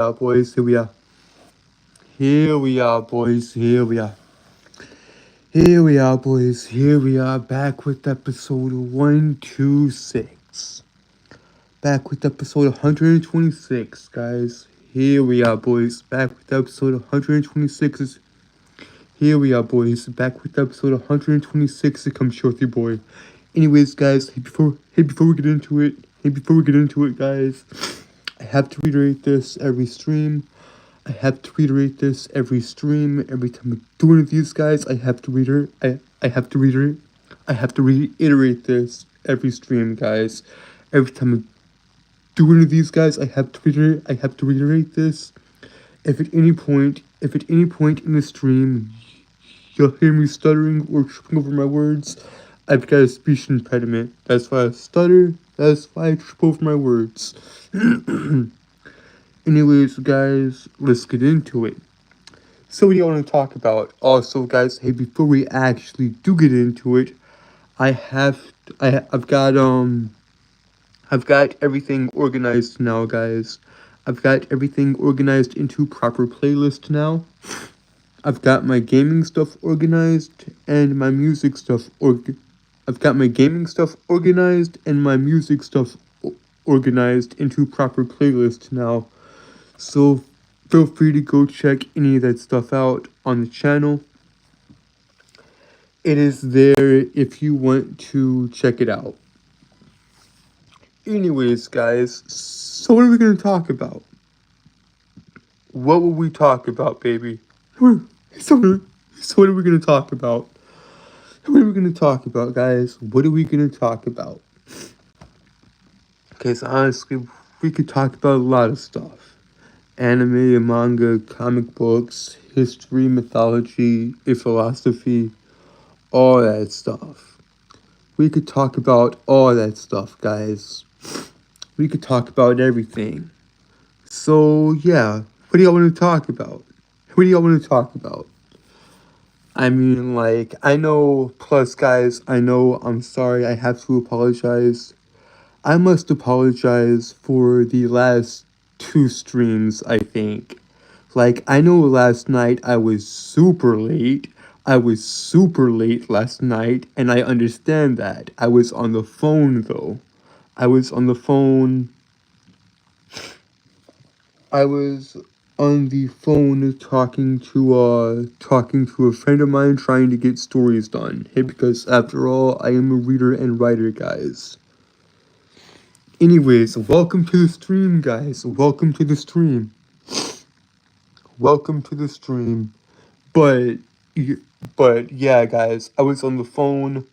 boys. Here we are. Here we are, boys. Here we are. Here we are, boys. Here we are back with episode 126. Back with episode 126, guys. Here we are, boys. Back with episode 126. Here we are, boys. Back with episode 126 to come short, boy. Anyways, guys, before we get into it, guys, I have to reiterate this every stream. Every time I do one of these, guys, I have to reiterate this every stream, guys. Every time I do one of these, guys, I have to reiterate this. If at any point in the stream you'll hear me stuttering or tripping over my words, I've got a speech impediment. That's why I stutter. That's why I trip over my words. Anyways, guys, let's get into it. So what do you want to talk about? Also, guys, hey, before we actually do get into it, I've got everything organized now, guys. I've got everything organized into proper playlist now. I've got my gaming stuff organized and my music stuff I've got my gaming stuff organized and my music stuff organized into proper playlist now. So feel free to go check any of that stuff out on the channel. It is there if you want to check it out. Anyways, guys, so what are we going to talk about? What will we talk about, baby? So what are we going to talk about? What are we going to talk about, guys? What are we going to talk about? Okay, so honestly, we could talk about a lot of stuff. Anime, manga, comic books, history, mythology, philosophy, all that stuff. We could talk about all that stuff, guys. We could talk about everything. So, yeah, what do y'all want to talk about? I mean, like, I know, plus, guys, I'm sorry, I have to apologize. I must apologize for the last 2 streams, I think. Like, I know last night I was super late. Last night, and I understand that. I was on the phone, though. I was on the phone talking to a friend of mine trying to get stories done. Hey, because after all, I am a reader and writer, guys. Anyways, welcome to the stream, guys. Welcome to the stream. But yeah, guys, I was on the phone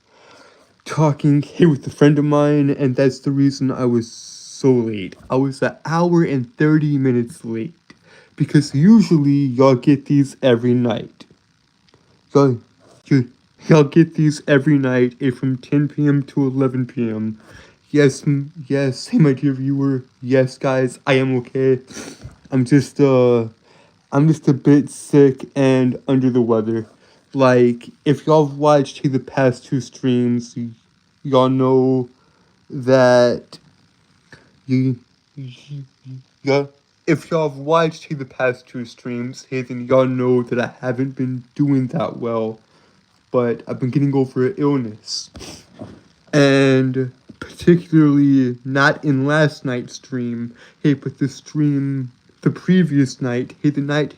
talking with a friend of mine, and that's the reason I was so late. I was an hour and 30 minutes late. Because usually y'all get these every night. Y'all get these every night from 10 p.m. to 11 p.m. Yes, hey my dear viewer. Yes, guys, I am okay. I'm just a bit sick and under the weather. Like, if y'all have watched the past 2 streams, y'all know that if y'all have watched the past 2 streams, then y'all know that I haven't been doing that well. But I've been getting over an illness. And particularly not in last night's stream, but the previous night, the night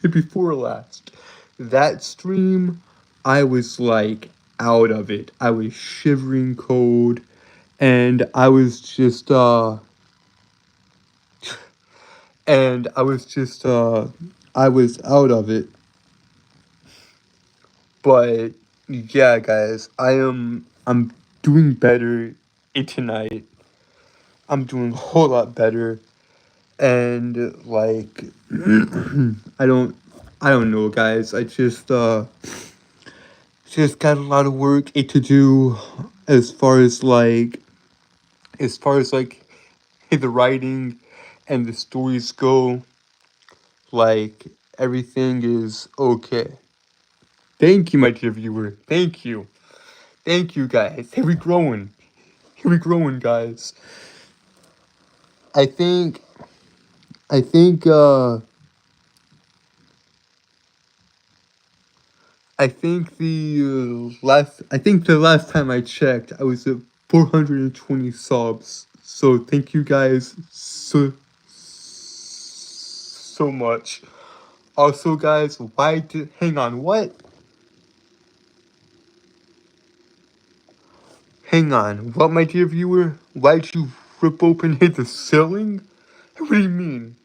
before last. That stream, I was like out of it. I was shivering cold, and I was just I was out of it. But yeah, guys, I'm doing better tonight. I'm doing a whole lot better, and like I don't know, guys. I just got a lot of work to do as far as the writing and the stories go. Like, everything is okay. Thank you, my dear viewer. Thank you, guys. Here we growing, guys. I think I think I think the last time I checked, I was at 420 subs. So thank you guys so much. Also, guys, why did hang on? What? Hang on. What, my dear viewer? Why'd you rip open hit the ceiling? What do you mean?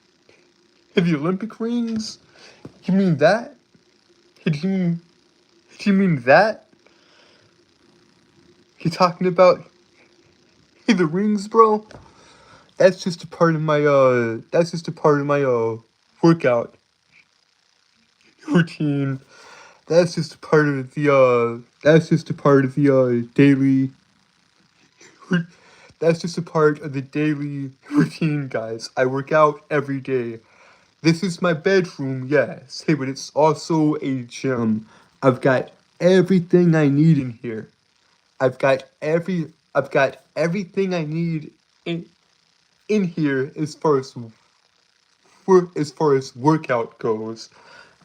Have the Olympic rings? You mean that? Did you mean? Did you mean that? You talking about the rings, bro? That's just a part of my That's just a part of my workout routine. That's just a part of the That's just a part of the daily. That's just a part of the daily routine, guys. I work out every day. This is my bedroom, yes. Hey, but it's also a gym. I've got everything I need in here. I've got everything I need in here as far as workout goes.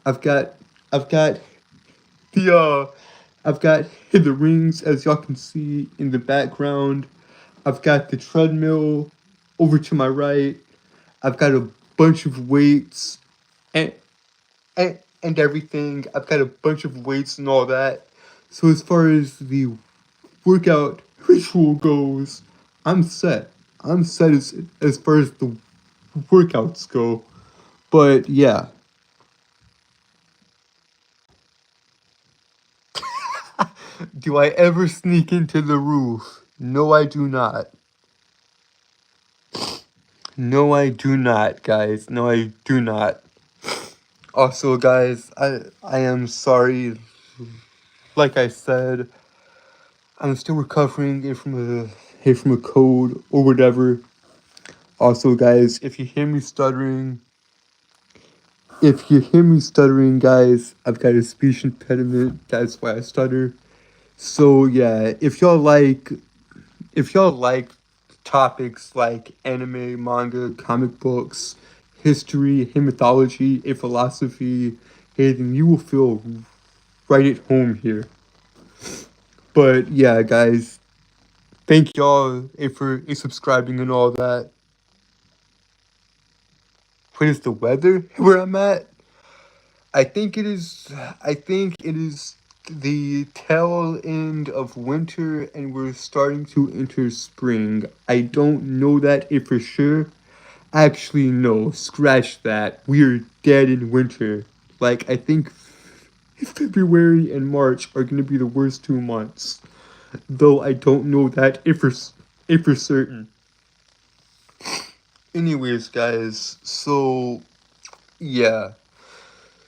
I've got I've got the I've got the rings, as y'all can see in the background. I've got the treadmill over to my right. I've got a bunch of weights and and everything. I've got a bunch of weights and all that. So as far as the workout ritual goes, I'm set. I'm set as far as the workouts go. But yeah, do I ever sneak into the roof? No, I do not. No, I do not, guys. No, I do not. Also, guys, I am sorry. Like I said, I'm still recovering from a cold or whatever. Also, guys, if you hear me stuttering, guys, I've got a speech impediment. That's why I stutter. So yeah, if y'all like topics like anime, manga, comic books, history, mythology, and philosophy, hey, then you will feel right at home here. But yeah, guys, thank y'all for subscribing and all that. What is the weather where I'm at? I think it is. I think it is the tail end of winter, and we're starting to enter spring. I don't know that if for sure. Actually, no. Scratch that. We're dead in winter. Like, I think February and March are gonna be the worst 2 months. Though I don't know that if for certain. Anyways, guys. So yeah.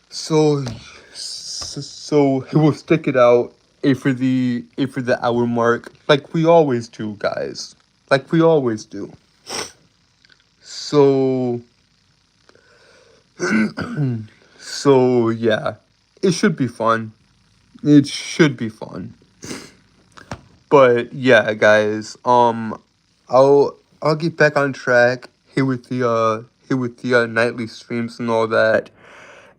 So so we'll stick it out for the hour mark, like we always do, guys. Like we always do. So so yeah, it should be fun. It should be fun. But yeah, guys. I'll get back on track here with the nightly streams and all that,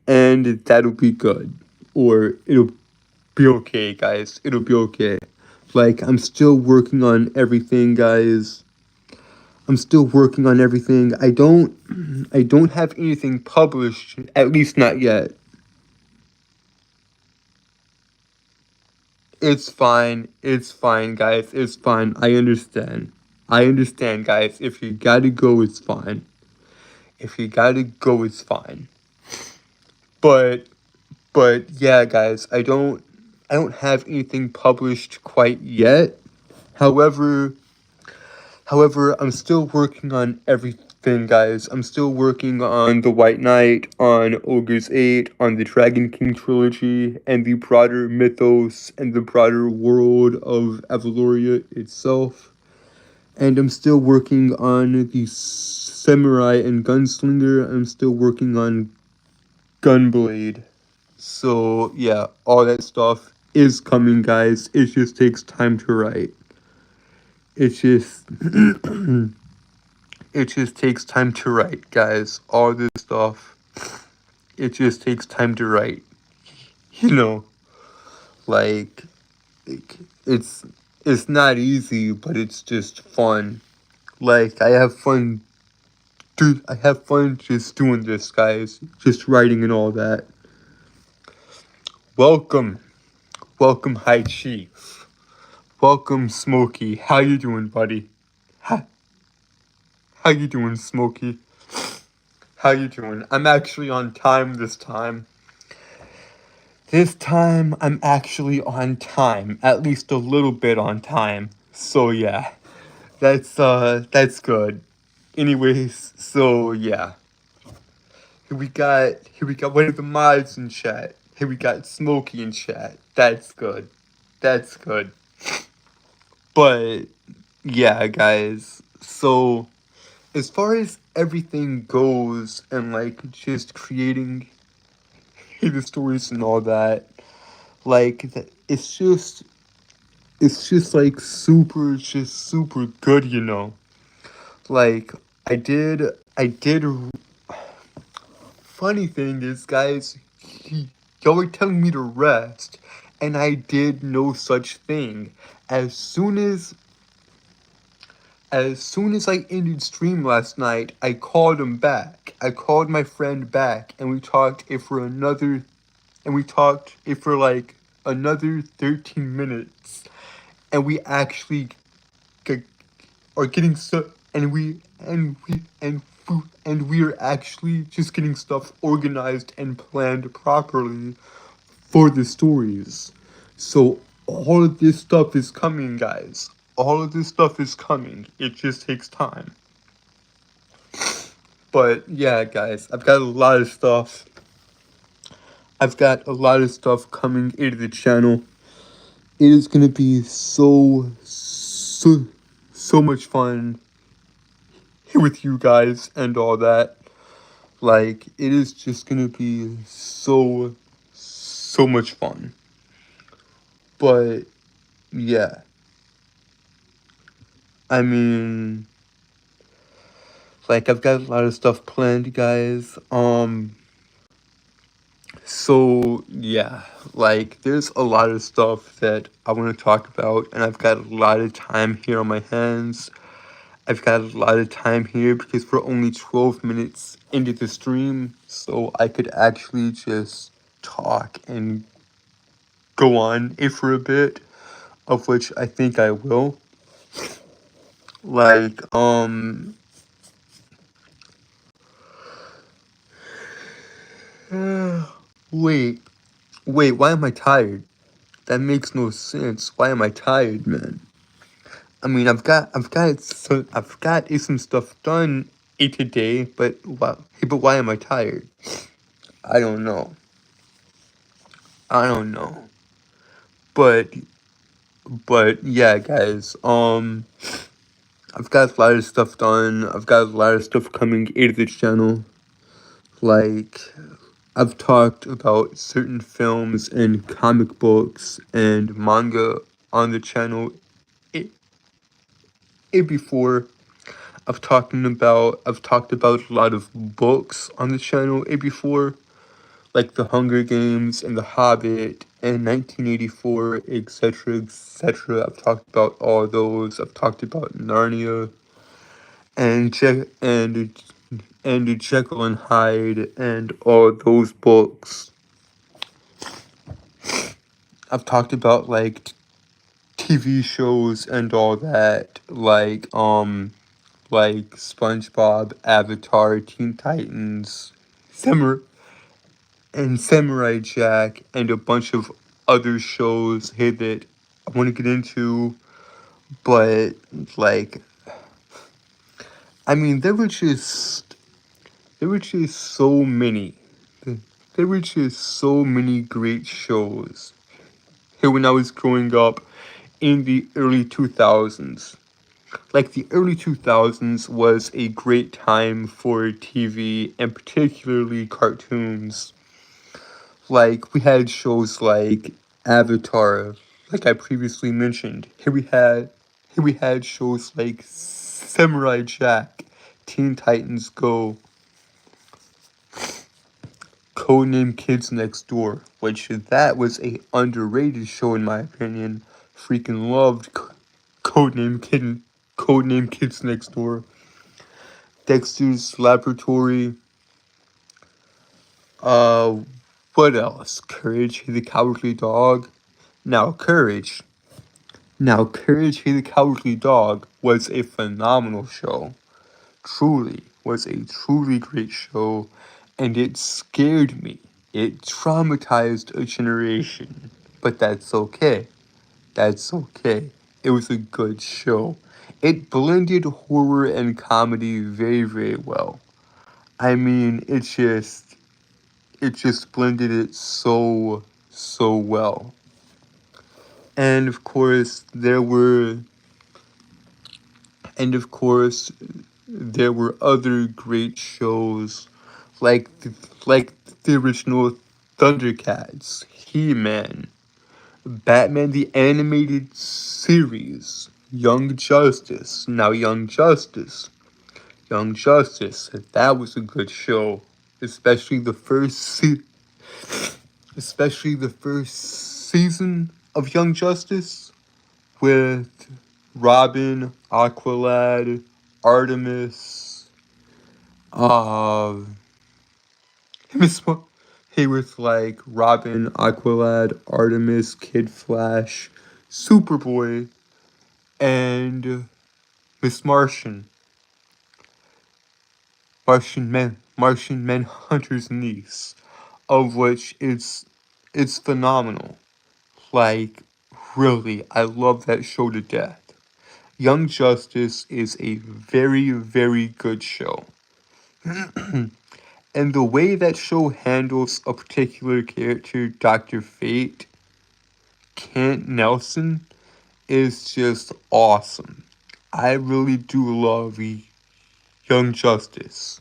and that'll be good. Or it'll be okay, guys. It'll be okay. Like, I'm still working on everything, guys. I'm still working on everything. I don't have anything published, at least not yet. It's fine. It's fine, guys. It's fine. I understand. I understand, guys. If you gotta go, it's fine. If you gotta go, it's fine. But yeah, guys, I don't have anything published quite yet. However, I'm still working on everything, guys. I'm still working on The White Knight, on Ogre's 8, on the Dragon King trilogy, and the broader mythos and the broader world of Avaloria itself. And I'm still working on the Samurai and Gunslinger. I'm still working on Gunblade. So, yeah, all that stuff is coming, guys. It just takes time to write. It's just it just takes time to write, guys. All this stuff, it just takes time to write. You know, like, like it's it's not easy, but it's just fun. Like I have fun just doing this, guys. Just writing and all that. Welcome, welcome, High Chief. Welcome, Smokey. How you doing, buddy? How you doing, Smokey? How you doing? I'm actually on time this time. This time, I'm actually on time. At least a little bit on time. So yeah, that's good. Anyways, so yeah. Here we got one of the mods in chat. Here we got Smokey in chat. That's good. That's good. But yeah, guys. So as far as everything goes and like just creating the stories and all that, like it's just like super good, you know. Like I did. Funny thing is, guys, y'all were telling me to rest, and I did no such thing. As soon as as soon as I ended stream last night, I called him back. I called my friend back, and we talked it for like another 13 minutes, and we actually g- are getting stuff, and we are actually just getting stuff organized and planned properly for the stories. So all of this stuff is coming, guys. All of this stuff is coming. It just takes time. But yeah, guys, I've got a lot of stuff. I've got a lot of stuff coming into the channel. It is gonna be so much fun here with you guys and all that. Like, it is just gonna be so much fun. But yeah, I mean, like, I've got a lot of stuff planned, guys. So yeah, like, there's a lot of stuff that I want to talk about, and I've got a lot of time here on my hands. I've got a lot of time here because we're only 12 minutes into the stream, so I could actually just talk and go on it for a bit, of which I think I will. Like, wait, why am I tired? That makes no sense. Why am I tired, man? I mean, I've got some stuff done today, but why am I tired? I don't know. I don't know. But, but yeah, guys, I've got a lot of stuff done. I've got a lot of stuff coming into the channel. Like, I've talked about certain films and comic books and manga on the channel before. I've talked about a lot of books on the channel before, like The Hunger Games and The Hobbit and 1984, etc., etc. I've talked about all those. I've talked about Narnia and Jekyll and Hyde and all those books. I've talked about like TV shows and all that, like SpongeBob, Avatar, Teen Titans, Samurai Jack, and a bunch of other shows here that I want to get into, but like, I mean, there were just so many, there were just so many great shows here when I was growing up in the early 2000s. Like, the early 2000s was a great time for TV and particularly cartoons. Like, we had shows like Avatar, like I previously mentioned. Here we had shows like Samurai Jack, Teen Titans Go, Codename Kids Next Door, which that was a underrated show in my opinion. Freaking loved Codename Kids Next Door. Dexter's Laboratory. Uh, what else? Courage the Cowardly Dog. Now Courage. Courage the Cowardly Dog was a phenomenal show. Truly was a truly great show, and it scared me. It traumatized a generation, but that's okay. That's okay. It was a good show. It blended horror and comedy very, very well. I mean, it just blended it so, so well. And of course, there were other great shows like like the original Thundercats, He-Man, Batman the Animated Series, Young Justice. Now Young Justice, that was a good show, especially especially the first season of Young Justice with Robin, Aqualad, Artemis, uh, Miss he was like Robin, Aqualad, Artemis, Kid Flash, Superboy, and Miss Martian Manhunter's niece, of which it's phenomenal. Like, really, I love that show to death. Young Justice is a very, very good show. And the way that show handles a particular character, Dr. Fate, Kent Nelson, is just awesome. I really do love Young Justice.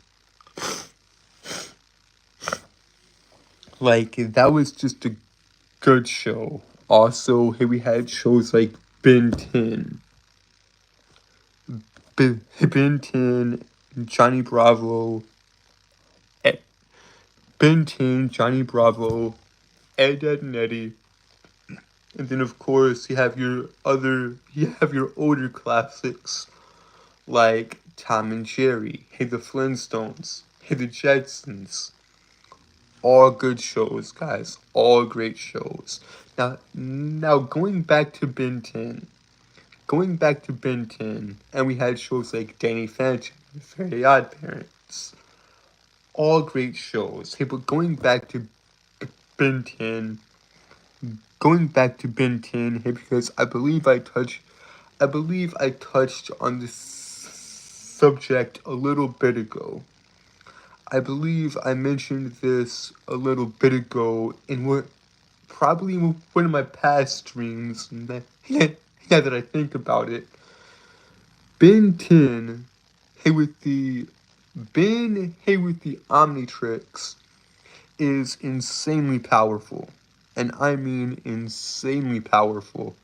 Like, that was just a good show. Also, here we had shows like Ben 10. Ben 10, Johnny Bravo, Ben 10, Johnny Bravo, Ed, Ed and Eddie. And then of course you have your older classics like Tom and Jerry, Hey the Flintstones, Hey the Jetsons. All good shows, guys. All great shows. Now going back to Ben 10. And we had shows like Danny Phantom, Very Odd Parents. All great shows. Hey, but Ben 10, going back to Ben 10 here because I believe I touched on this subject a little bit ago. I believe I mentioned this a little bit ago in probably one of my past streams. Now that I think about it, Ben 10, hey with the Omnitrix is insanely powerful. And I mean insanely powerful.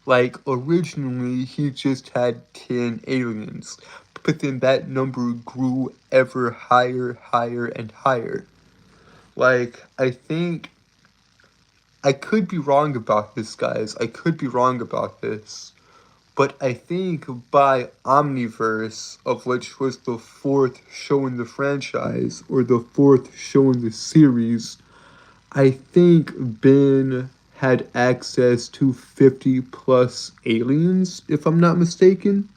Like, originally, he just had 10 aliens, but then that number grew ever higher, higher, and higher. Like, I think, I could be wrong about this, guys, but I think by Omniverse, of which was the 4th show in the franchise, or the 4th show in the series, I think Ben had access to 50 plus aliens, if I'm not mistaken.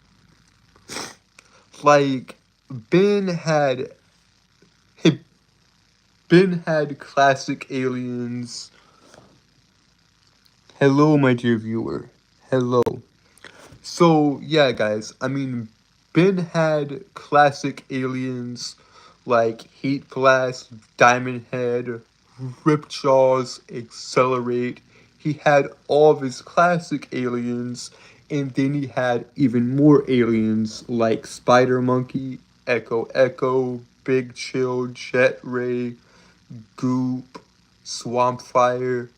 Like, Ben had classic aliens. Hello, my dear viewer. Hello. So, yeah, guys, I mean, Ben had classic aliens like Heat Blast, Diamond Head, Ripjaws, Accelerate. He had all of his classic aliens, and then he had even more aliens like Spider Monkey, Echo Echo, Big Chill, Jet Ray, Goop, Swamp Fire,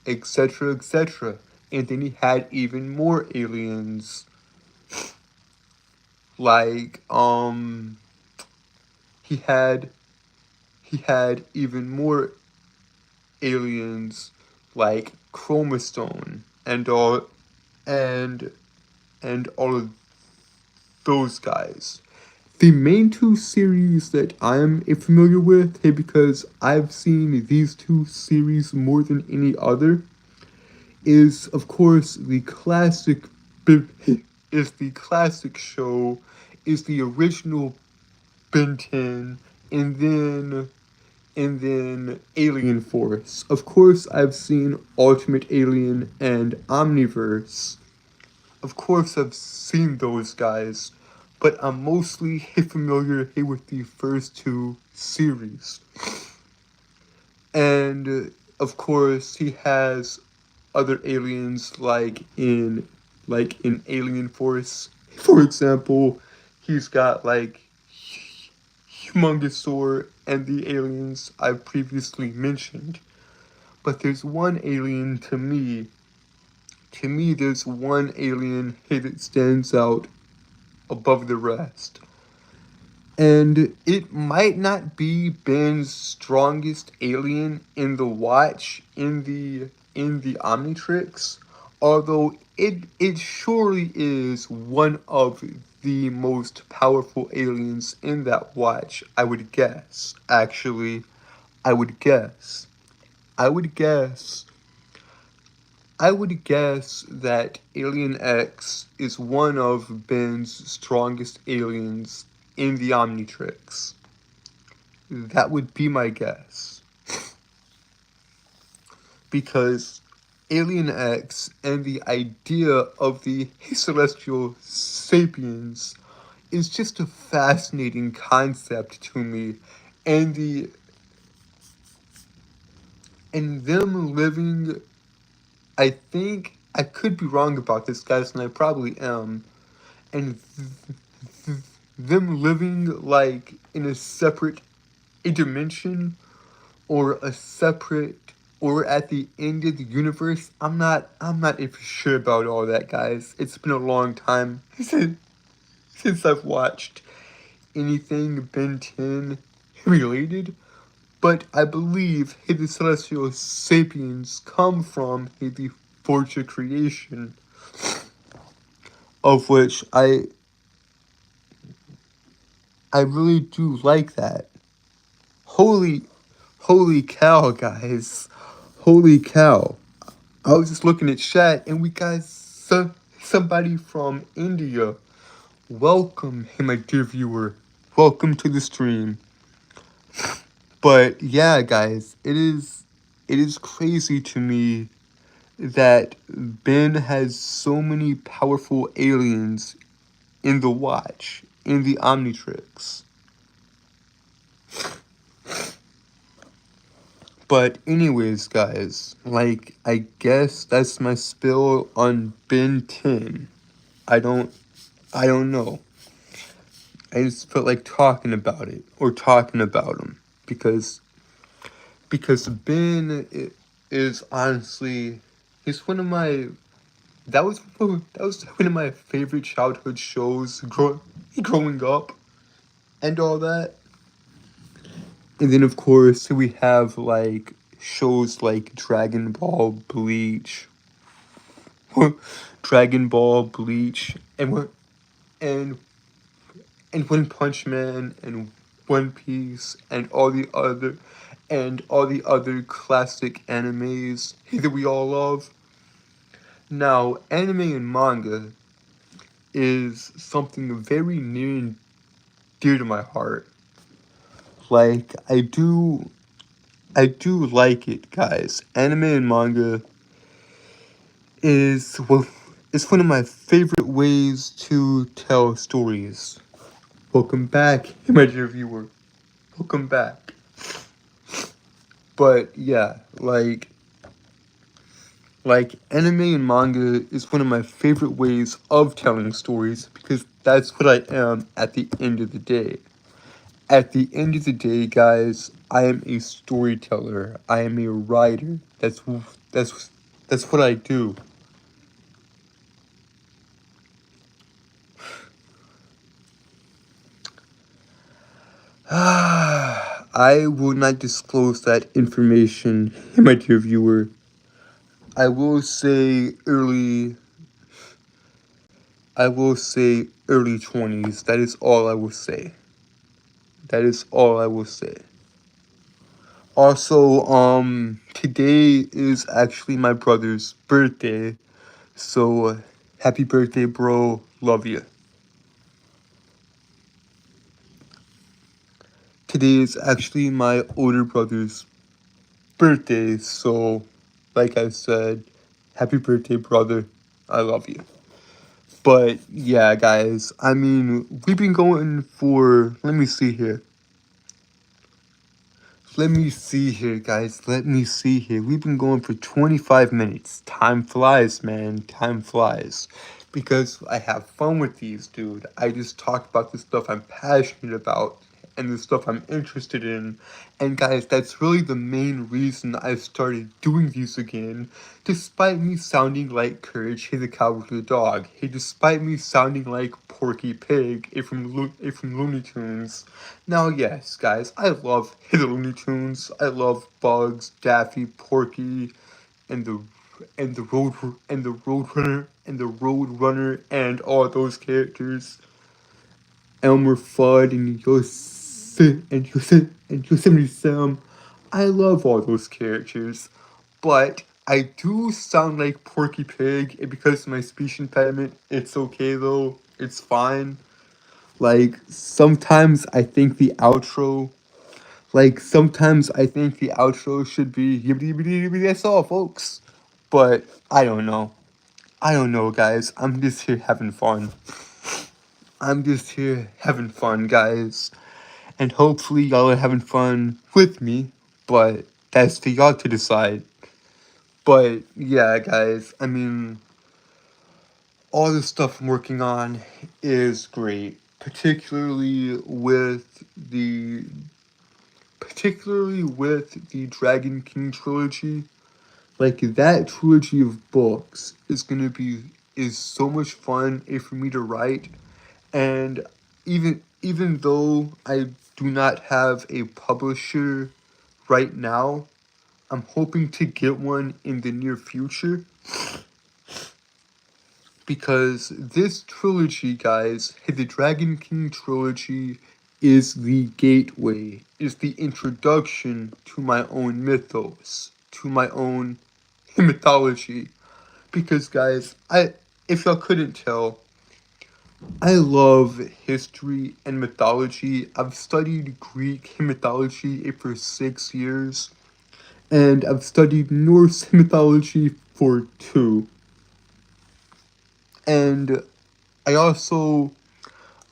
etc., etc. And then he had even more aliens Like, he had he had even more aliens like Chromastone and and all of those guys. The main two series that I'm familiar with, hey, because I've seen these two series more than any other, is of course the classic is the classic show, is the original Ben 10, and then Alien Force. Of course, I've seen Ultimate Alien and Omniverse. Of course, I've seen those guys, but I'm mostly familiar with the first two series. And of course, he has other aliens like in Alien Force. For example, he's got like Humongosaur and the aliens I've previously mentioned. But there's one alien to me, there's one alien that stands out above the rest. And it might not be Ben's strongest alien in the watch in the Omnitrix, although it surely is one of the most powerful aliens in that watch, I would guess. Actually, I would guess. I would guess I would guess that Alien X is one of Ben's strongest aliens in the Omnitrix. That would be my guess. Because Alien X and the idea of the celestial sapiens is just a fascinating concept to me. And the and them living, I think I could be wrong about this, guys, and I probably am. And them living like in a separate a dimension or a separate or at the end of the universe. I'm not even sure about all that, guys. It's been a long time since I've watched anything Ben 10 related, but I believe the celestial sapiens come from the Forge of Creation, of which I really do like that. Holy holy cow, guys. Holy cow. I was just looking at chat and we got somebody from India. Welcome, hey my dear viewer. Welcome to the stream. But yeah, guys, it is crazy to me that Ben has so many powerful aliens in the watch, in the Omnitrix. But anyways, guys, like, I guess that's my spill on Ben 10. I don't I don't know. I just felt like talking about it or talking about him because Ben is honestly, he's one of my that was one of my favorite childhood shows growing up and all that. And then of course we have like shows like Dragon Ball, Bleach, Dragon Ball, Bleach, and and One Punch Man and One Piece and all the other classic animes that we all love. Now, anime and manga is something very near and dear to my heart. Like, I do like it, guys. Anime and manga is, well, it's one of my favorite ways to tell stories. Welcome back, my dear viewer. Welcome back. But yeah, like anime and manga is one of my favorite ways of telling stories because that's what I am at the end of the day. At the end of the day, guys, I am a storyteller. I am a writer. That's that's what I do. I will not disclose that information, my dear viewer. I will say early. I will say early 20s. That is all I will say. That is all I will say. Also, today is actually my brother's birthday. So, happy birthday, bro. Love you. Today is actually my older brother's birthday. So, like I said, happy birthday, brother. I love you. But yeah, guys, I mean, we've been going for, let me see here. Let me see here, guys. Let me see here. We've been going for 25 minutes. Time flies, man. Time flies. Because I have fun with these, dude. I just talk about the stuff I'm passionate about and the stuff I'm interested in. And guys, that's really the main reason I've started doing these again. Despite me sounding like Courage, Hey the Cowardly Dog. Hey, despite me sounding like Porky Pig, from Looney Tunes. Now, yes, guys, I love Hey the Looney Tunes. I love Bugs, Daffy, Porky, and the Roadrunner and all those characters. Elmer Fudd and Yosemite Sam. I love all those characters, but I do sound like Porky Pig, and because of my speech impediment, it's okay though. It's fine. Like sometimes I think the outro, should be yibbity yibbity yibbity. That's all, folks. But I don't know. I don't know, guys. I'm just here having fun. I'm just here having fun, guys. And hopefully y'all are having fun with me, but that's for y'all to decide. But yeah, guys, I mean, all the stuff I'm working on is great, particularly with the Dragon King trilogy. Like that trilogy of books is so much fun for me to write, and even though I do not have a publisher right now, I'm hoping to get one in the near future, because this trilogy, guys, the Dragon King trilogy, is the gateway, is the introduction to my own mythos, to my own mythology. Because, guys, if y'all couldn't tell, I love history and mythology. I've studied Greek mythology for 6 years, and I've studied Norse mythology for 2. And I also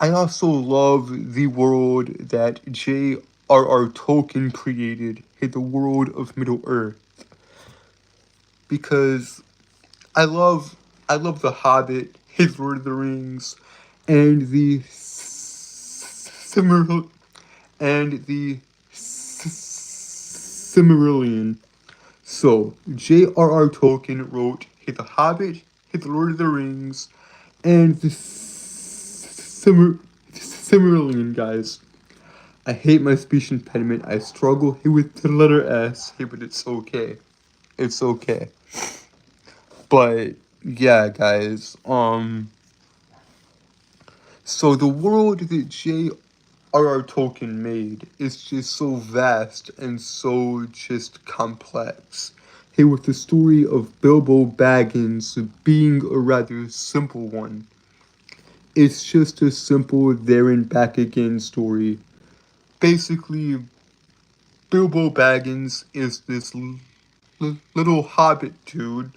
I also love the world that J.R.R. Tolkien created, the world of Middle Earth, because I love I love The Hobbit, his Lord of the Rings, and the Silmarillion. So J.R.R. Tolkien wrote The Hobbit, The Lord of the Rings, and the Silmarillion, guys. I hate my speech impediment. I struggle here with the letter S, but it's okay. It's okay. But yeah, guys. So the world that J.R.R. Tolkien made is just so vast and so just complex. Hey, with the story of Bilbo Baggins being a rather simple one. It's just a simple there and back again story. Basically, Bilbo Baggins is this little hobbit dude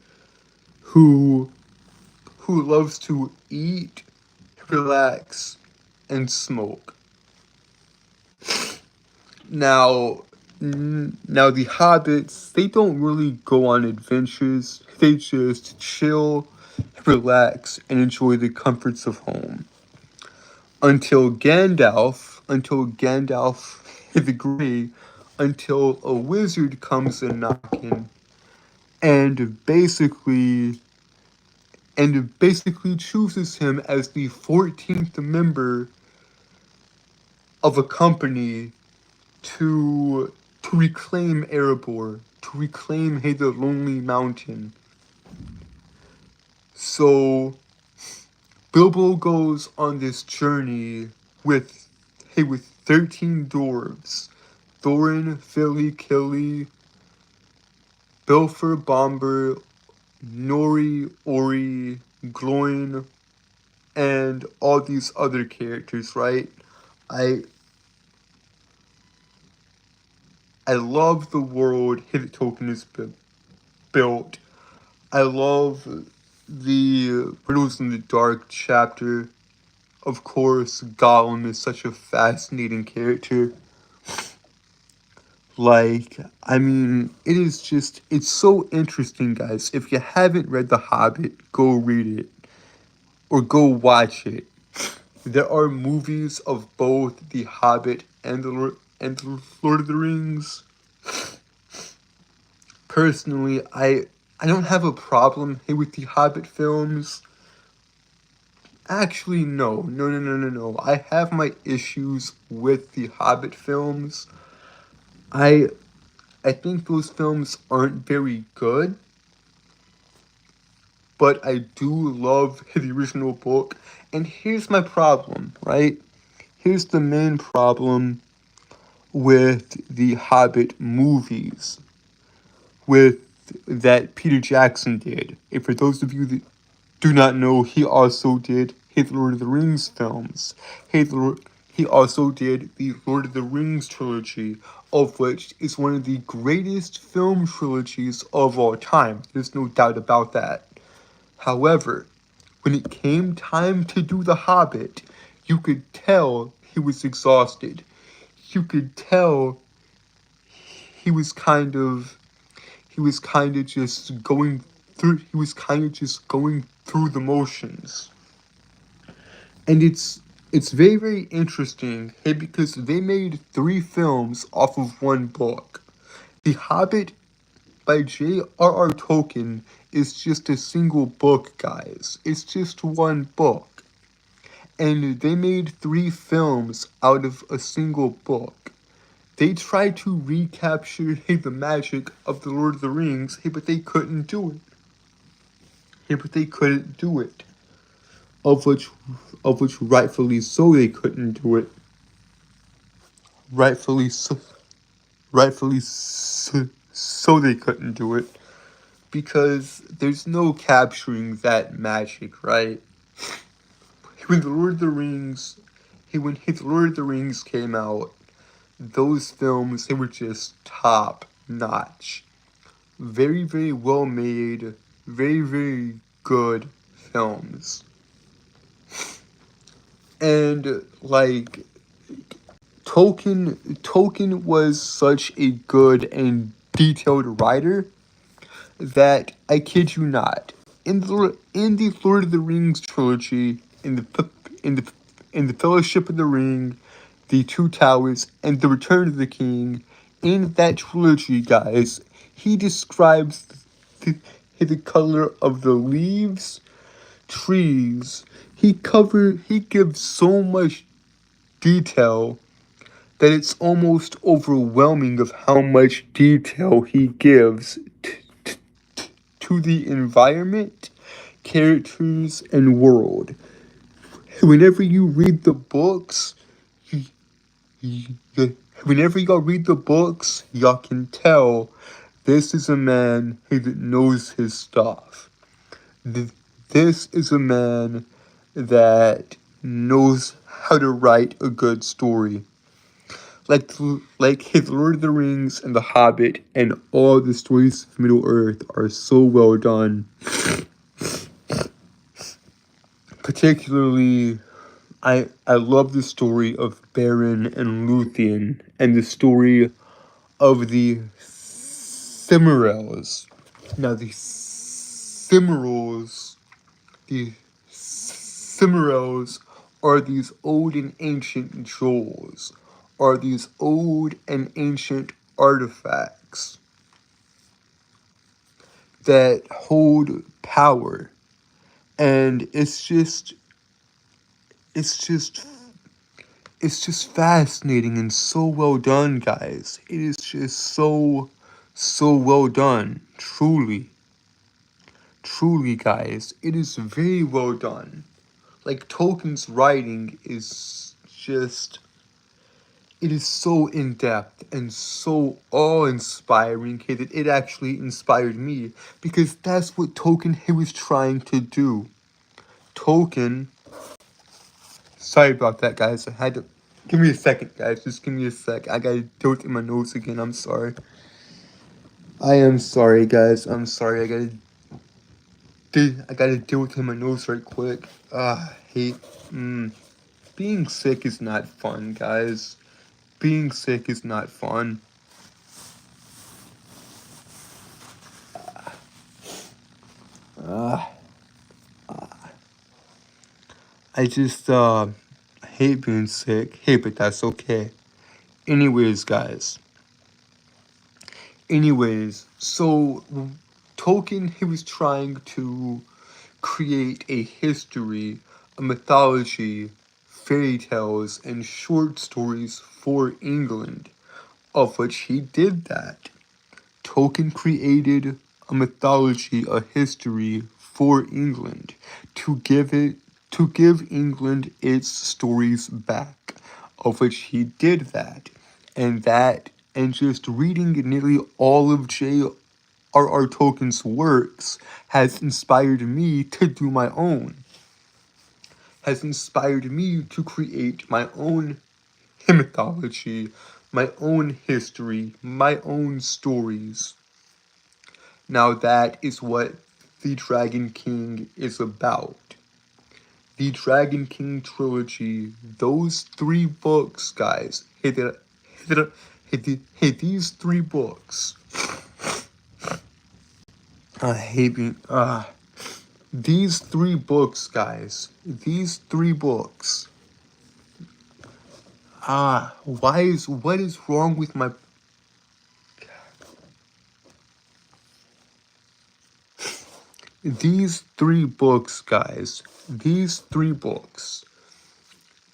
who loves to eat, relax, and smoke. Now, now the hobbits, they don't really go on adventures. They just chill, relax, and enjoy the comforts of home. Until Gandalf the Grey, until a wizard comes a knocking and basically chooses him as the 14th member of a company to reclaim Erebor, to reclaim Hey the Lonely Mountain. So Bilbo goes on this journey with 13 dwarves. Thorin, Philly, Killy, Bilfer, Bomber, Nori, Ori, Gloin, and all these other characters, right? I I love the world Hidden Token is built. I love the Riddles in the Dark chapter. Of course, Gollum is such a fascinating character. Like, I mean, it's so interesting, guys. If you haven't read The Hobbit, go read it. Or go watch it. There are movies of both The Hobbit and the Lord of the Rings. Personally, I don't have a problem with the Hobbit films. Actually, no. I have my issues with the Hobbit films. I I think those films aren't very good, but I do love the original book. And here's my problem, right? Here's the main problem with the Hobbit movies, with that Peter Jackson did. And for those of you that do not know, he also did the Lord of the Rings films. He also did the Lord of the Rings trilogy, of which is one of the greatest film trilogies of all time. There's no doubt about that. However, when it came time to do The Hobbit, you could tell he was exhausted. You could tell he was kind of just going through the motions. And it's very, very interesting, hey, because they made 3 films off of one book. The Hobbit by J.R.R. Tolkien is just a single book, guys. It's just one book. And they made 3 films out of a single book. They tried to recapture the magic of the Lord of the Rings, but they couldn't do it. But they couldn't do it. Of which rightfully so they couldn't do it. Rightfully so, so they couldn't do it. Because there's no capturing that magic, right? When the Lord of the Rings, when the Lord of the Rings came out, those films, they were just top notch. Very, very well made, very, very good films. And like Tolkien was such a good and detailed writer that I kid you not, in the Lord of the Rings trilogy, in the in the Fellowship of the Ring, the Two Towers, and the Return of the King, in that trilogy, guys, he describes the color of the leaves, trees. He gives so much detail that it's almost overwhelming of how much detail he gives to the environment, characters, and world. Whenever you read the books, you, whenever y'all read the books, y'all can tell this is a man that knows his stuff. This is a man that knows how to write a good story. Like his Lord of the Rings and The Hobbit and all the stories of Middle Earth are so well done. Particularly, I love the story of Beren and Luthien and the story of the Cimmerels. Now the Cimmerels are these old and ancient jewels, are these old and ancient artifacts that hold power. And it's just it's just fascinating and so well done, guys. It is just so well done. Truly, truly, guys. It is very well done. Like, Tolkien's writing is just, it is so in depth and so awe inspiring that it actually inspired me because that's what Tolkien he was trying to do. Tolkien, sorry about that, guys. I had to give me a second, guys. Just give me a sec. I gotta do it in my nose again. I'm sorry. I am sorry, guys. I'm sorry. I gotta deal with my nose right quick. Hate. Being sick is not fun, guys. Being sick is not fun. I just hate being sick. Hey, but that's okay. Anyways, guys. So Tolkien he was trying to create a history, a mythology, fairy tales, and short stories for England, of which he did that. Tolkien created a mythology, a history for England to give England its stories back, of which he did that. And just reading nearly all of J.R.R. Tolkien's works has inspired me to do my own. Has inspired me to create my own mythology, my own history, my own stories. Now that is what the Dragon King is about. The Dragon King trilogy, those 3 books, guys. These 3 books. I hate being, these 3 books, guys. These 3 books. What is wrong with my... These 3 books, guys. These 3 books.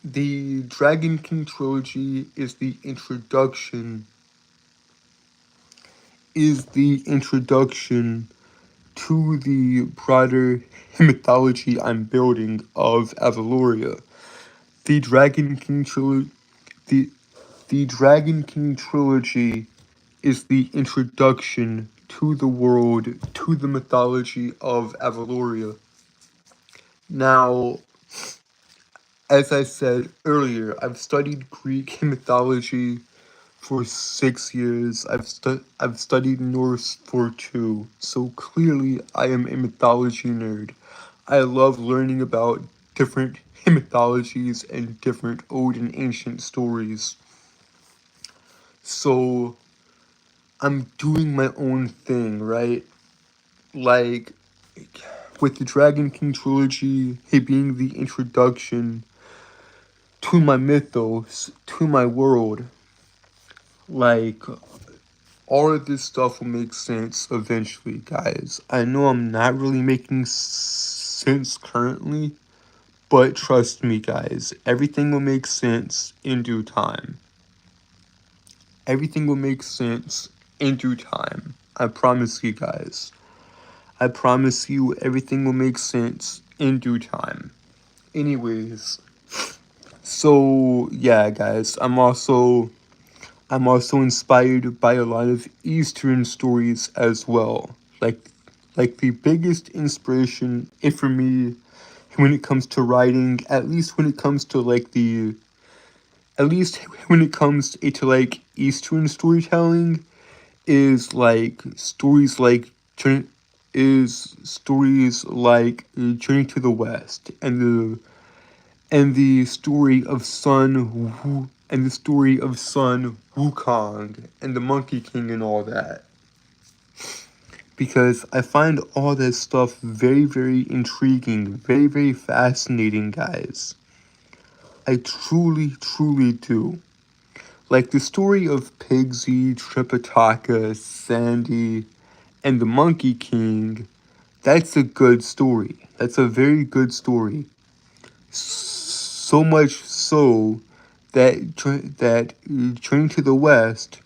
The Dragon King trilogy is the introduction to the broader mythology I'm building of Avaloria. The Dragon King trilogy the Dragon King trilogy is the introduction to the world, to the mythology of Avaloria. Now, as I said earlier, I've studied Greek mythology for 6 years. I've studied Norse for 2. So clearly I am a mythology nerd. I love learning about different mythologies and different old and ancient stories. So I'm doing my own thing, right? Like with the Dragon King trilogy, it being the introduction to my mythos, to my world. Like, all of this stuff will make sense eventually, guys. I know I'm not really making sense currently, but trust me, guys, everything will make sense in due time. Everything will make sense in due time. I promise you, guys. I promise you everything will make sense in due time. Anyways, so yeah, guys, I'm also inspired by a lot of Eastern stories as well. Like the biggest inspiration for me when it comes to writing, at least when it comes to like Eastern storytelling, is like stories like Journey to the West and the story of Sun Wukong and the Monkey King and all that. Because I find all that stuff very, very intriguing, very, very fascinating, guys. I truly, truly do. Like the story of Pigsy, Tripitaka, Sandy, and the Monkey King, that's a good story. That's a very good story. So much so that Train to the West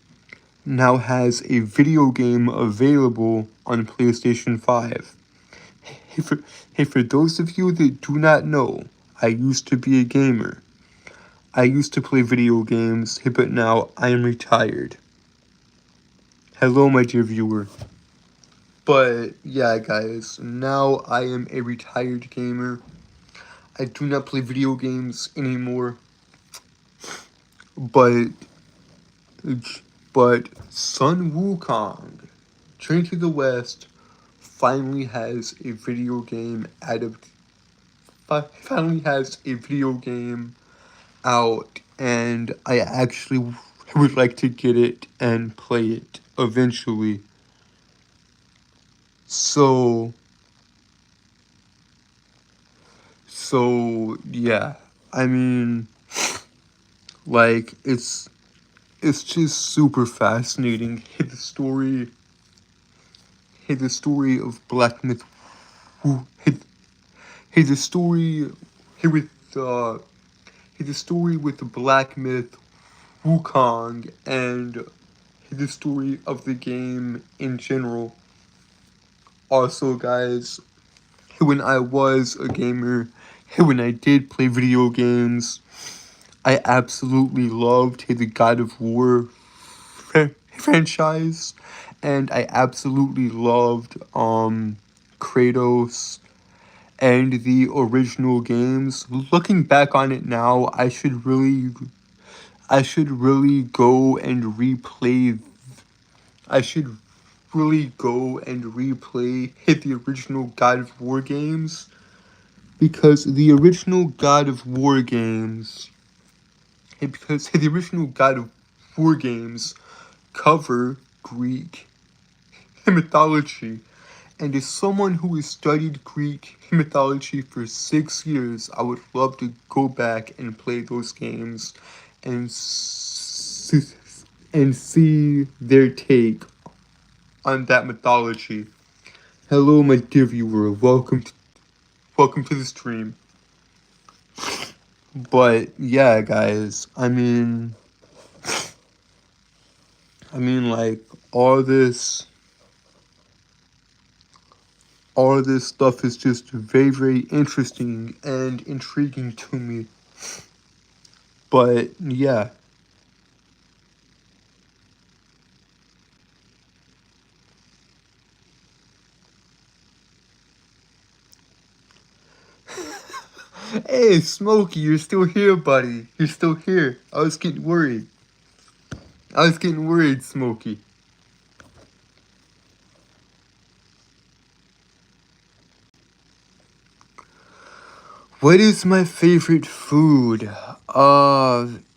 now has a video game available on PlayStation 5. Hey, for those of you that do not know, I used to be a gamer. I used to play video games, but now I am retired. Hello, my dear viewer. But yeah, guys, now I am a retired gamer. I do not play video games anymore. But Sun Wukong, Train to the West, finally has a video game out, and I actually would like to get it and play it eventually. So yeah, I mean, like it's just super fascinating. The story of Black Myth. The story with the story with the Black Myth Wukong, and the story of the game in general. Also, guys, when I was a gamer, when I did play video games, I absolutely loved the God of War franchise, and I absolutely loved Kratos and the original games. Looking back on it now, I should really go and replay. I should really go and replay the original God of War games, because the original God of War games cover Greek mythology. And as someone who has studied Greek mythology for 6 years, I would love to go back and play those games and see their take on that mythology. Hello, my dear viewer. Welcome to the stream. But yeah, guys, I mean, like all this stuff is just very, very interesting and intriguing to me. But yeah. Hey, Smokey, you're still here, buddy. You're still here. I was getting worried, Smokey. What is my favorite food?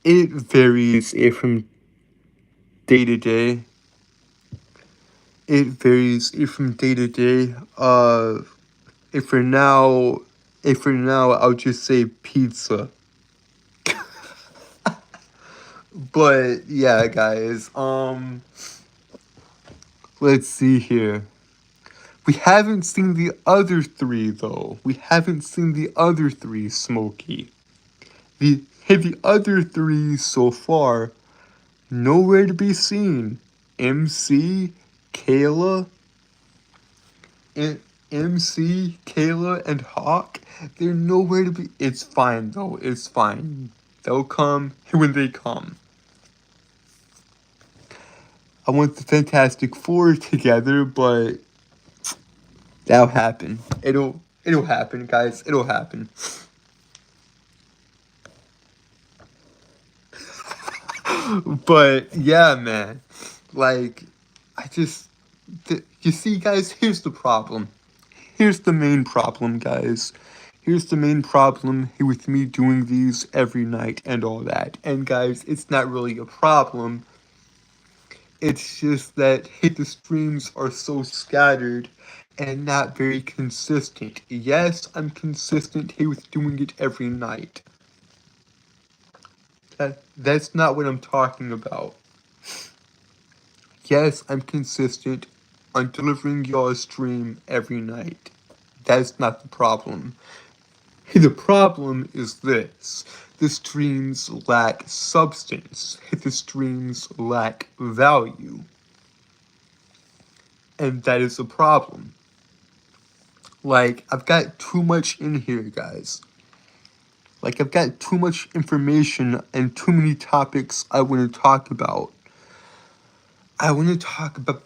It varies from day to day. If for now, I'll just say pizza. But yeah, guys. Let's see here. We haven't seen the other three, though. Smokey. The other three so far, nowhere to be seen. MC, Kayla, and Hawk, they're nowhere to be. It's fine, though. It's fine. They'll come when they come. I want the Fantastic Four together, but that'll happen. It'll happen, guys. It'll happen. But yeah, man. Like, you see, guys, here's the problem. Here's the main problem, guys. Here's the main problem with me doing these every night and all that. And guys, it's not really a problem. It's just that the streams are so scattered and not very consistent. Yes, I'm consistent with doing it every night. That's not what I'm talking about. Yes, I'm consistent on delivering y'all a stream every night. That's not the problem. The problem is this. The streams lack substance. The streams lack value. And that is a problem. Like, I've got too much in here, guys. Like, I've got too much information and too many topics I want to talk about. I want to talk about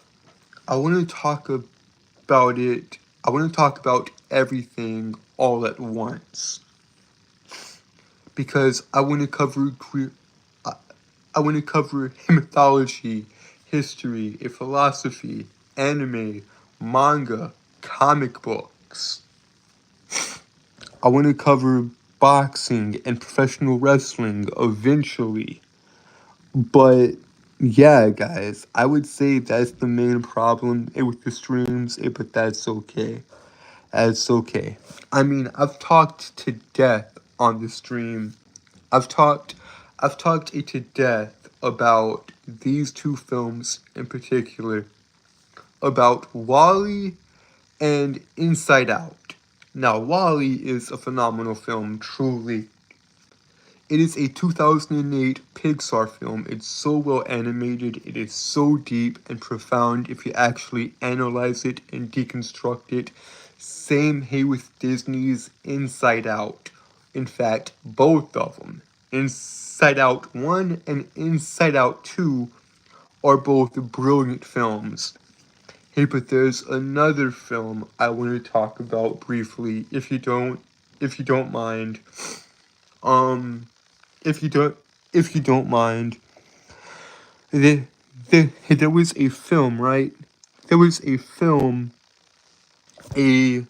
it. I want to talk about everything all at once. Because I want to cover mythology, history, philosophy, anime, manga, comic books. I want to cover boxing and professional wrestling eventually. But yeah, guys, I would say that's the main problem with the streams, but that's okay. That's okay. I mean, I've talked to death on the stream. I've talked it to death about these two films in particular, about Wall-E and Inside Out. Now, Wall-E is a phenomenal film, truly. It is a 2008 Pixar film. It's so well animated, it is so deep and profound if you actually analyze it and deconstruct it. Same here with Disney's Inside Out. In fact, both of them, Inside Out 1 and Inside Out 2, are both brilliant films. Hey, but there's another film I want to talk about briefly, if you don't mind. If you don't mind, there was a film, right? There was a film, a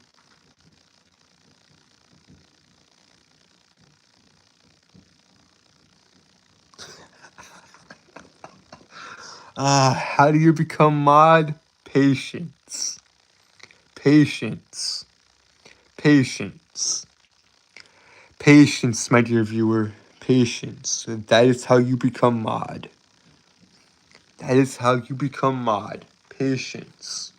how do you become mod? Patience. Patience. Patience. Patience, my dear viewer. Patience. That is how you become mod. That is how you become mod. Patience.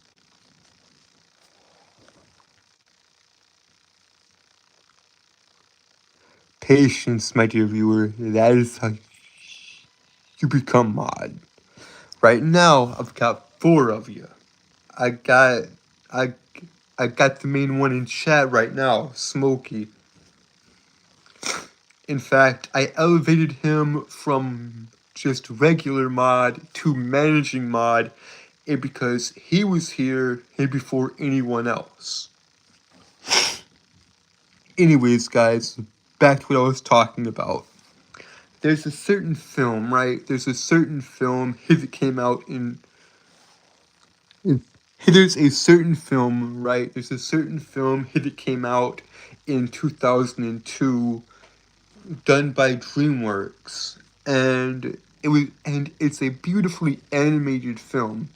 Patience, my dear viewer. That is how you become mod. Right now, I've got 4 of you. I got the main one in chat right now, Smokey. In fact, I elevated him from just regular mod to managing mod because he was here before anyone else. Anyways, guys, back to what I was talking about. There's a certain film, right? There's a certain film that came out in there's a certain film, right? There's a certain film that came out in 2002, done by DreamWorks, and it's a beautifully animated film.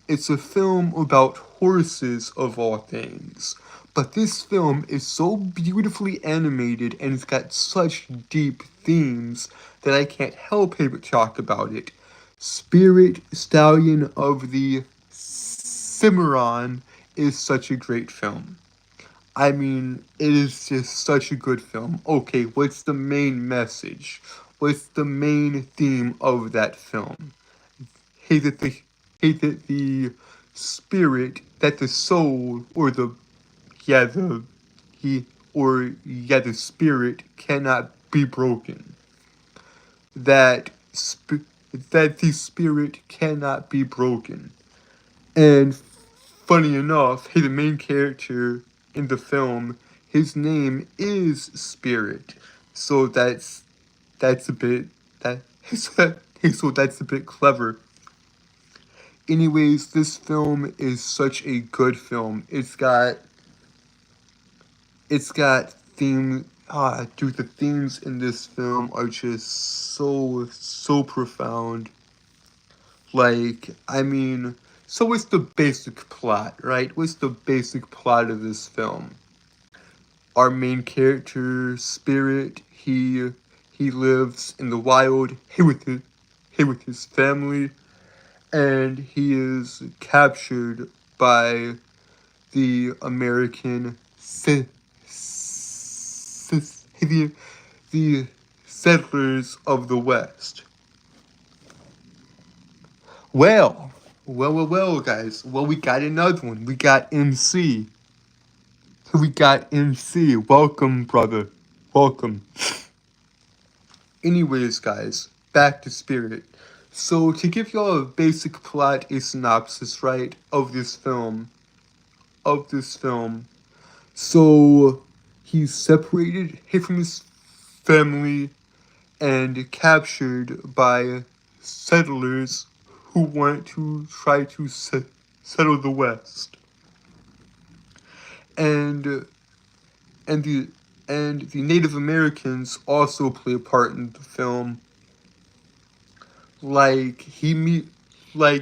It's a film about horses of all things. But this film is so beautifully animated and it's got such deep themes that I can't help but talk about it. Spirit Stallion of the Cimarron is such a great film. I mean, it is just such a good film. Okay, what's the main message? What's the main theme of that film? Hey, that the spirit, that the soul, or the spirit cannot be broken. That the spirit cannot be broken. And funny enough, the main character in the film, his name is Spirit. So that's a bit so that's a bit clever. Anyways, this film is such a good film. It's got themes. Dude, the themes in this film are just so profound. Like, I mean, so what's the basic plot, right? What's the basic plot of this film? Our main character, Spirit, he lives in the wild, with his family, and he is captured by the American the the settlers of the West. Well, guys. Well, we got another one. We got MC. We got MC. Welcome, brother. Welcome. Anyways, guys, back to Spirit. So, to give y'all a basic plot, a synopsis, right, of this film. So, he's separated from his family and captured by settlers who want to try to settle the West. And and the Native Americans also play a part in the film. Like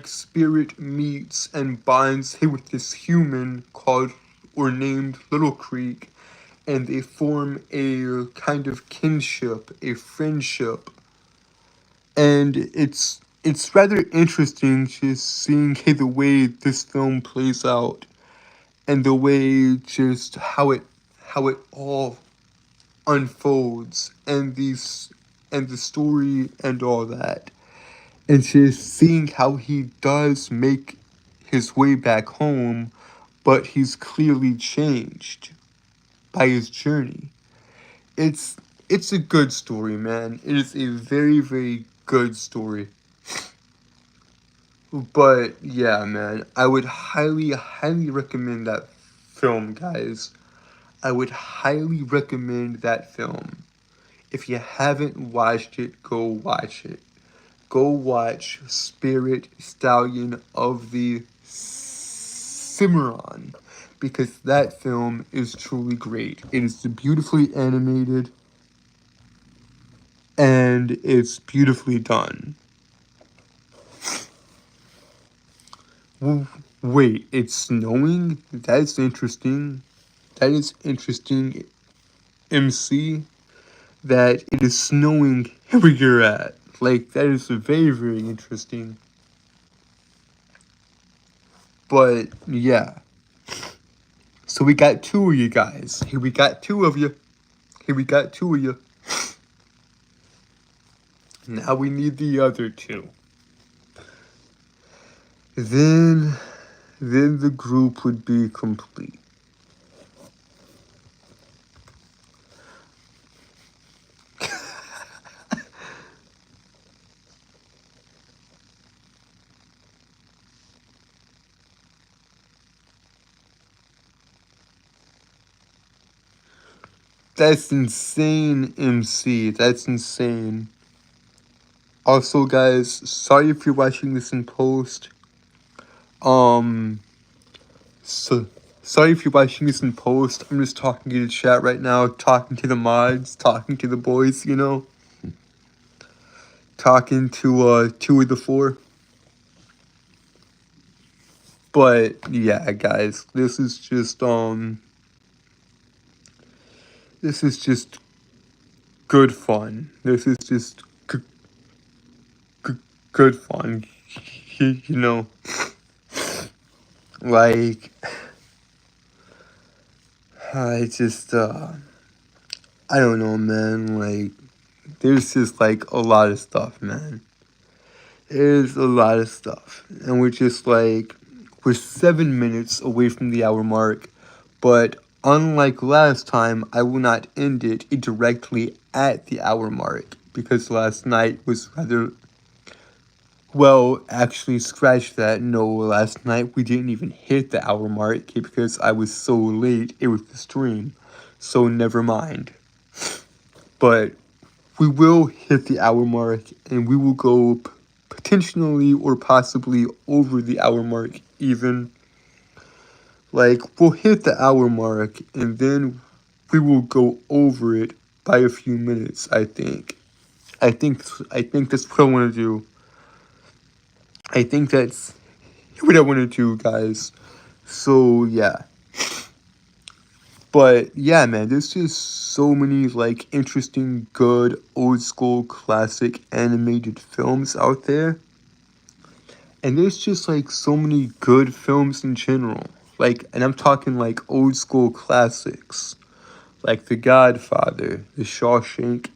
Spirit meets and bonds with this human called or named Little Creek, and they form a kind of kinship, a friendship. And it's rather interesting just seeing the way this film plays out, and the way just how it all unfolds, and the story and all that, and just seeing how he does make his way back home, but he's clearly changed by his journey. It's a good story, man. It is a very, very good story. But yeah, man, I would highly, highly recommend that film, guys. I would highly recommend that film. If you haven't watched it, go watch it. Go watch Spirit Stallion of the Cimarron, because that film is truly great. It is beautifully animated, and it's beautifully done. Wait, it's snowing? That's interesting. That is interesting, MC, that it is snowing where you're at. Like, that is very, very interesting. But, yeah. So we got two of you guys. Here we got two of you. Now we need the other two. Then the group would be complete. That's insane, MC. That's insane. Also, guys, sorry if you're watching this in post. So sorry if you're watching this in post. I'm just talking to the chat right now, talking to the mods, talking to the boys, talking to 2 of the 4. But yeah, guys, this is just good fun. This is just good fun. you know, like, I just, I don't know, man. Like, there's just, like, a lot of stuff, man. There's a lot of stuff. And we're just, like, we're 7 minutes away from the hour mark. But unlike last time, I will not end it directly at the hour mark, because last night was rather... Well, actually, scratch that. No, last night we didn't even hit the hour mark because I was so late with the stream. So never mind. But we will hit the hour mark, and we will go potentially or possibly over the hour mark even. Like, we'll hit the hour mark, and then we will go over it by a few minutes, I think. I think that's what I want to do. I think that's what I want to do, guys. So, yeah. But, yeah, man, there's just so many, like, interesting, good, old school, classic animated films out there. And there's just, like, so many good films in general. Like, and I'm talking, like, old school classics. like The Godfather, The Shawshank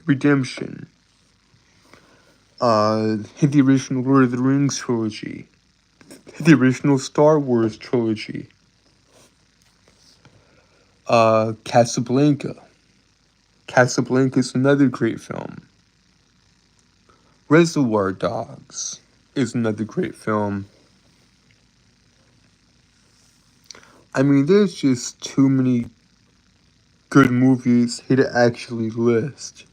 Redemption, the original Lord of the Rings trilogy, the original Star Wars trilogy, Casablanca. Casablanca is another great film. Reservoir Dogs is another great film. I mean, there's just too many good movies here to actually list.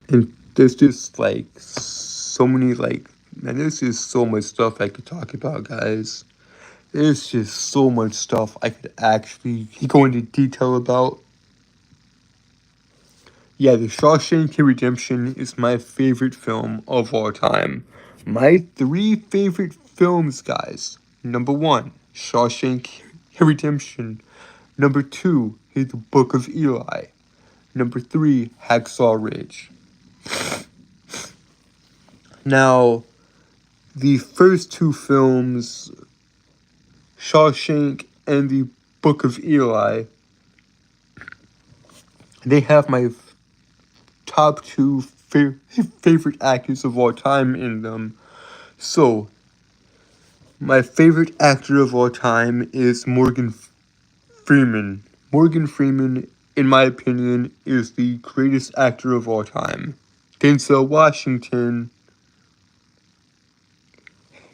And there's just like so many man, there's just so much stuff I could talk about, guys. There's just so much stuff I could actually go into detail about. Yeah, The Shawshank Redemption is my favorite film of all time. My 3 favorite films, guys. Number 1, Shawshank Redemption. Number 2, The Book of Eli. Number 3, Hacksaw Ridge. Now, the first 2 films, Shawshank and The Book of Eli, they have my top 2 favorite actors of all time in them. So, my favorite actor of all time is Morgan Freeman. Morgan Freeman, in my opinion, is the greatest actor of all time. Denzel Washington.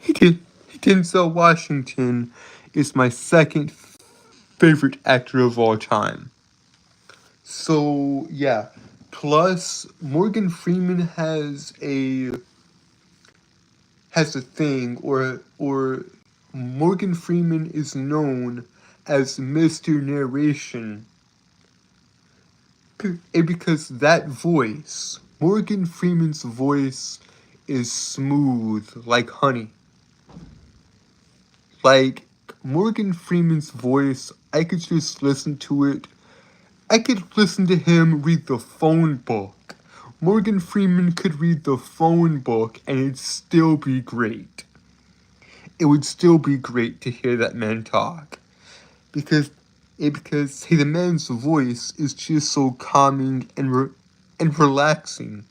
Denzel Washington is my second favorite actor of all time. So yeah. Plus, Morgan Freeman has a thing, or Morgan Freeman is known as Mr. Narration. Because that voice, Morgan Freeman's voice, is smooth like honey. Like, Morgan Freeman's voice, I could just listen to it. I could listen to him read the phone book. Morgan Freeman could read the phone book and it'd still be great. It would still be great to hear that man talk. Because the man's voice is just so calming and relaxing.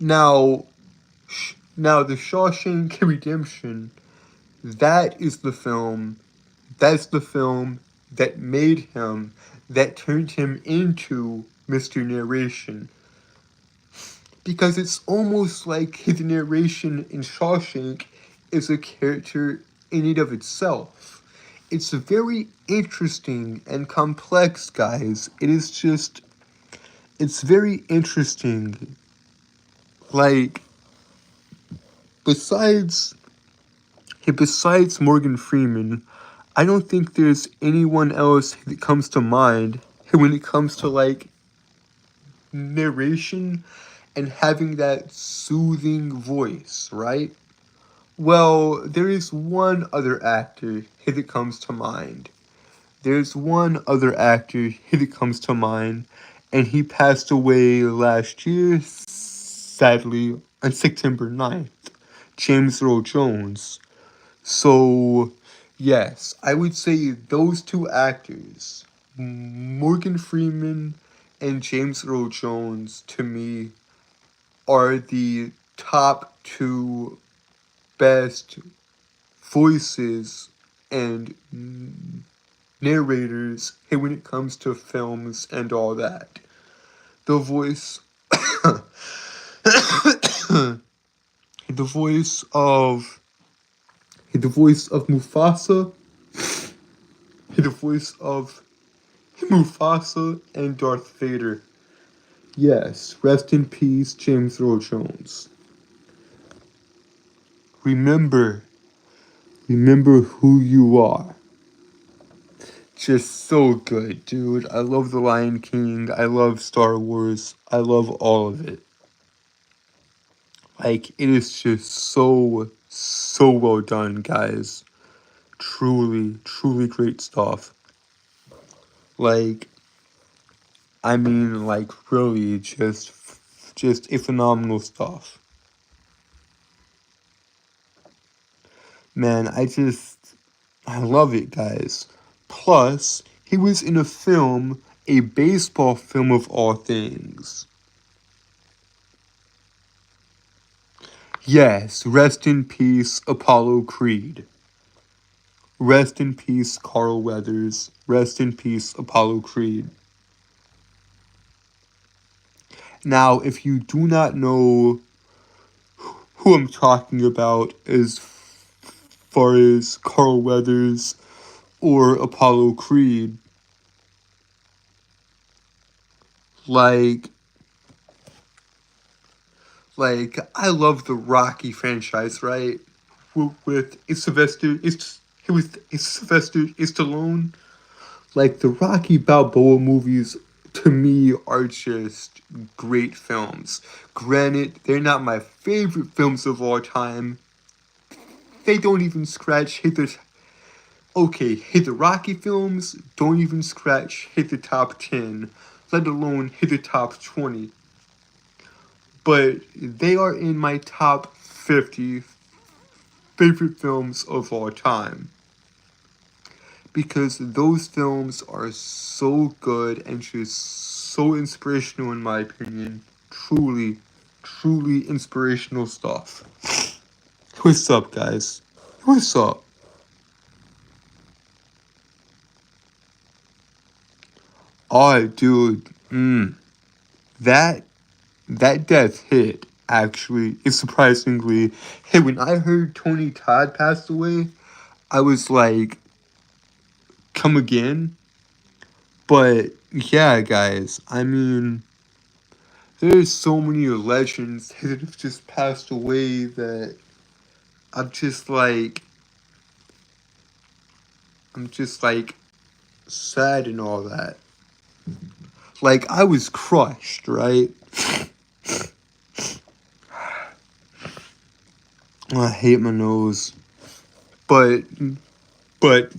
Now, The Shawshank Redemption, that's the film that made him, that turned him into Mr. Narration. Because it's almost like his narration in Shawshank is a character in and of itself. It's very interesting and complex, guys. It's very interesting. Like, besides Morgan Freeman, I don't think there's anyone else that comes to mind when it comes to, like, narration and having that soothing voice, right? Well, there is one other actor that comes to mind. There's one other actor that comes to mind, and he passed away last year, sadly, on September 9th. James Earl Jones. So, yes, I would say those 2 actors, Morgan Freeman and James Earl Jones, to me, are the top 2 best voices and narrators when it comes to films and all that. The voice the voice of Mufasa, the voice of Mufasa and Darth Vader. Yes, rest in peace, James Earl Jones. Remember who you are. Just so good, dude. I love The Lion King. I love Star Wars. I love all of it. Like, it is just so well done, guys. Truly, truly great stuff. Like, I mean, like, really, just a phenomenal stuff. Man, I love it, guys. Plus, He was in a film, a baseball film of all things. Yes, rest in peace, Apollo Creed. Rest in peace, Carl Weathers. Rest in peace, Apollo Creed. Now, if you do not know who I'm talking about as far as Carl Weathers or Apollo Creed, like I love the Rocky franchise, right? With Sylvester Stallone. Like the Rocky Balboa movies to me are just great films. Granted, they're not my favorite films of all time. They don't even scratch hit the hit the Rocky films don't even scratch hit the top 10, let alone hit the top 20. But they are in my top 50 favorite films of all time. Because those films are so good and just so inspirational in my opinion. Truly, truly inspirational stuff. What's up, guys? What's up? Oh, dude. That that death hit, actually. It surprisingly hit. When I heard Tony Todd passed away, I was like, come again? But yeah, guys, I mean, there's so many legends that have just passed away that I'm just like, I'm just like sad and all that. Like, I was crushed, right? I hate my nose. But, but,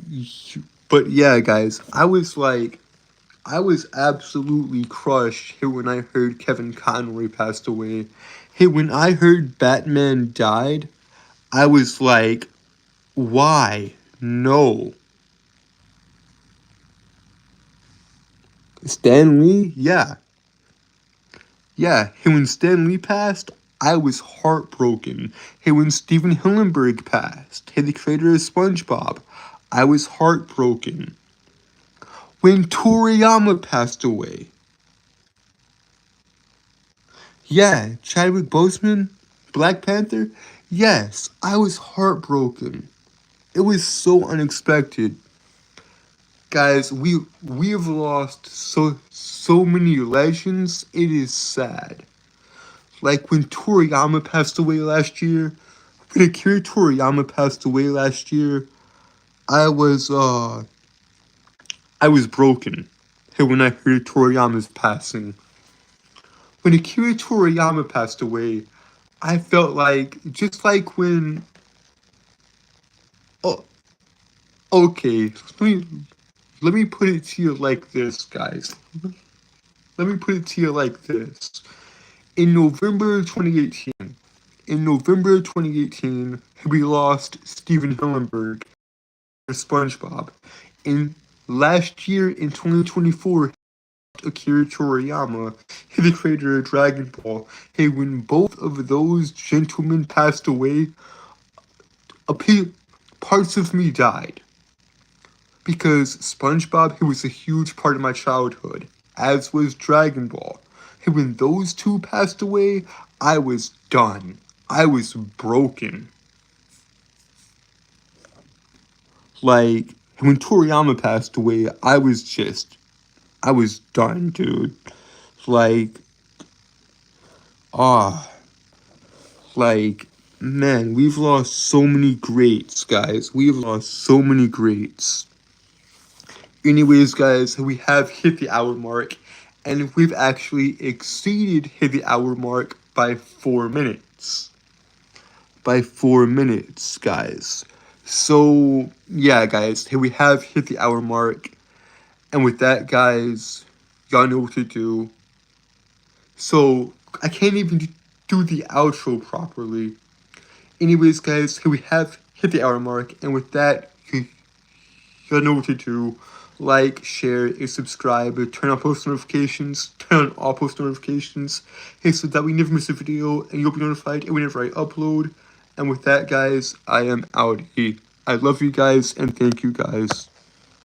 but yeah, guys, I was absolutely crushed here when I heard Kevin Conroy passed away. Hey, when I heard Batman died, I was like, why? No. Stan Lee? Yeah. Yeah. Hey, when Stan Lee passed, I was heartbroken. Hey, when Steven Hillenburg passed, hey, the creator of SpongeBob, I was heartbroken. When Toriyama passed away, yeah, Chadwick Boseman, Black Panther, yes, I was heartbroken. It was so unexpected. Guys, we have lost so many legends. It is sad. Like when Toriyama passed away last year, when Akira Toriyama passed away last year, I was uh I was broken. When I heard Toriyama's passing. When Akira Toriyama passed away, I felt like just like when oh okay, let me put it to you like this, guys. Let me put it to you like this. In November 2018, we lost Steven Hillenburg for SpongeBob. In last year, in 2024, Akira Toriyama, the creator of Dragon Ball. Hey, when both of those gentlemen passed away, parts of me died. Because SpongeBob, he was a huge part of my childhood, as was Dragon Ball. And when those two passed away, I was done. I was broken. Like, when Toriyama passed away, I was done, dude. Like, ah, like, man, we've lost so many greats, guys. We've lost so many greats. Anyways, guys, we have hit the hour mark, and we've actually exceeded hit the hour mark by 4 minutes. By 4 minutes, guys. So, yeah, guys, we have hit the hour mark. And with that, guys, y'all know what to do. So, I can't even do the outro properly. Anyways, guys, we have hit the hour mark. And with that, y'all know what to do. like, share, and subscribe. Turn on post notifications. Turn on all post notifications. Hey, so that we never miss a video and you'll be notified whenever I upload. And with that, guys, I am out. I love you guys and thank you guys.